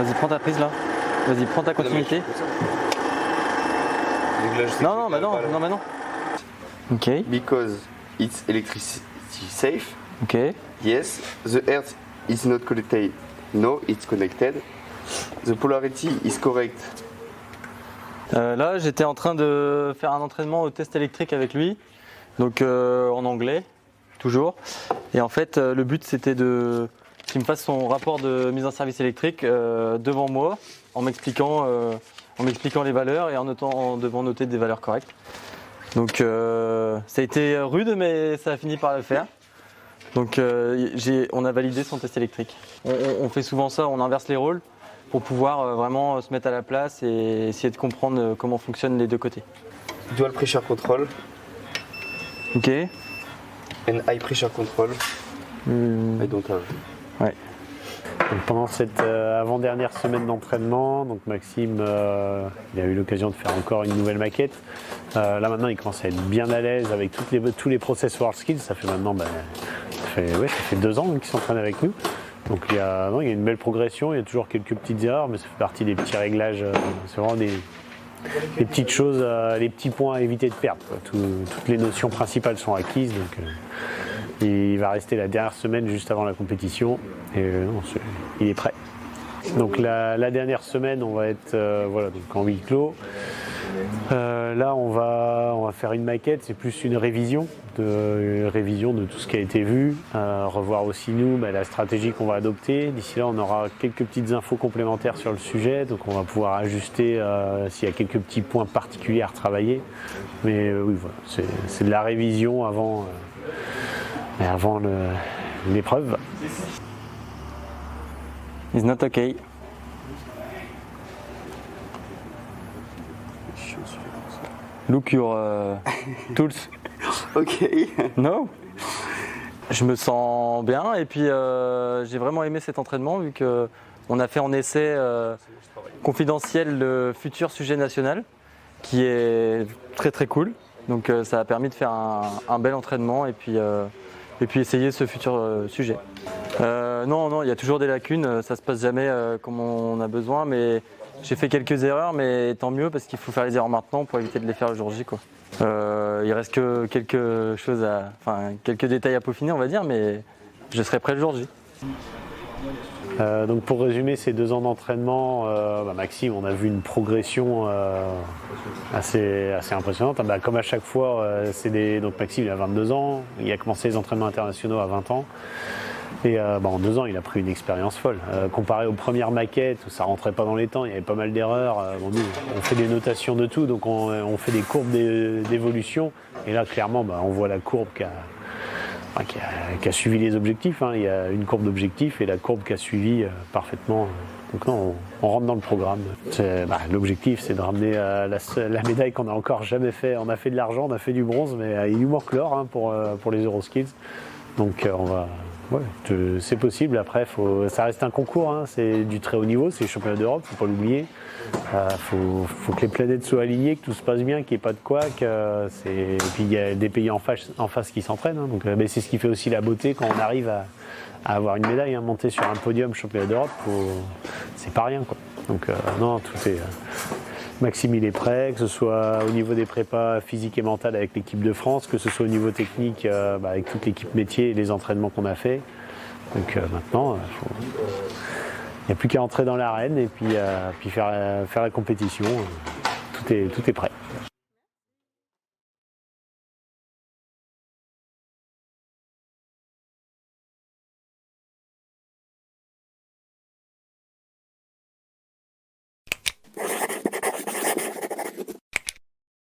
Vas-y, prends ta prise là. Vas-y, prends ta continuité. Non, non. Ok. Because it's electricity safe. Ok. Yes. The earth is not connected. No, it's connected. The polarity is correct. Là, j'étais en train de faire un entraînement au test électrique avec lui, donc en anglais, toujours. Et en fait, le but c'était qu'il me fasse son rapport de mise en service électrique devant moi, en m'expliquant les valeurs et en devant noter des valeurs correctes. Donc ça a été rude, mais ça a fini par le faire. Donc on a validé son test électrique. On fait souvent ça, on inverse les rôles pour pouvoir vraiment se mettre à la place et essayer de comprendre comment fonctionnent les deux côtés. Dual pressure control Ok. and high pressure control. I don't have. Ouais. Donc pendant cette avant-dernière semaine d'entraînement, donc Maxime il a eu l'occasion de faire encore une nouvelle maquette. Là maintenant il commence à être bien à l'aise avec tous les process WorldSkills. Ça fait maintenant ça fait 2 ans qu'il s'entraîne avec nous. Donc il y a une belle progression, il y a toujours quelques petites erreurs, mais ça fait partie des petits réglages. C'est vraiment des petites choses, les petits points à éviter de perdre. Toutes les notions principales sont acquises. Donc, il va rester la dernière semaine juste avant la compétition et il est prêt. Donc la dernière semaine, on va être donc en huis clos. Là, on va faire une maquette, c'est plus une révision de tout ce qui a été vu, revoir aussi nous la stratégie qu'on va adopter. D'ici là, on aura quelques petites infos complémentaires sur le sujet, donc on va pouvoir ajuster s'il y a quelques petits points particuliers à retravailler. Mais oui, voilà, c'est de la révision avant l'épreuve. It's not okay. Look your tools. Ok. No. Je me sens bien et puis j'ai vraiment aimé cet entraînement vu qu'on a fait en essai confidentiel le futur sujet national qui est très très cool. Donc ça a permis de faire un bel entraînement et puis essayer ce futur sujet. Non, il y a toujours des lacunes, ça se passe jamais comme on a besoin, mais j'ai fait quelques erreurs, mais tant mieux parce qu'il faut faire les erreurs maintenant pour éviter de les faire le jour J, quoi. Il reste que quelques détails à peaufiner, on va dire, mais je serai prêt le jour J. Donc pour résumer ces 2 ans d'entraînement, Maxime, on a vu une progression assez impressionnante. Comme à chaque fois, donc Maxime il a 22 ans, il a commencé les entraînements internationaux à 20 ans. Et en 2 ans, il a pris une expérience folle. Comparé aux premières maquettes où ça rentrait pas dans les temps, il y avait pas mal d'erreurs. Nous, on fait des notations de tout, donc on fait des courbes d'évolution. Et là, clairement, on voit la courbe qui a suivi les objectifs. Il y a une courbe d'objectifs et la courbe qui a suivi parfaitement. Donc non, on rentre dans le programme. L'objectif, c'est de ramener la médaille qu'on n'a encore jamais fait. On a fait de l'argent, on a fait du bronze, mais il nous manque l'or pour les Euroskills. Donc on va... Ouais, c'est possible. Après, ça reste un concours, c'est du très haut niveau, c'est les championnats d'Europe, faut pas l'oublier. Faut que les planètes soient alignées, que tout se passe bien, qu'il n'y ait pas de couac. Et puis il y a des pays en face qui s'entraînent. Donc c'est ce qui fait aussi la beauté quand on arrive à avoir une médaille, monter sur un podium championnat d'Europe, c'est pas rien, quoi. Donc non, tout est. Maxime il est prêt, que ce soit au niveau des prépas physiques et mentales avec l'équipe de France, que ce soit au niveau technique avec toute l'équipe métier et les entraînements qu'on a fait. Donc maintenant, il n'y a plus qu'à entrer dans l'arène et puis faire la compétition. Tout est prêt.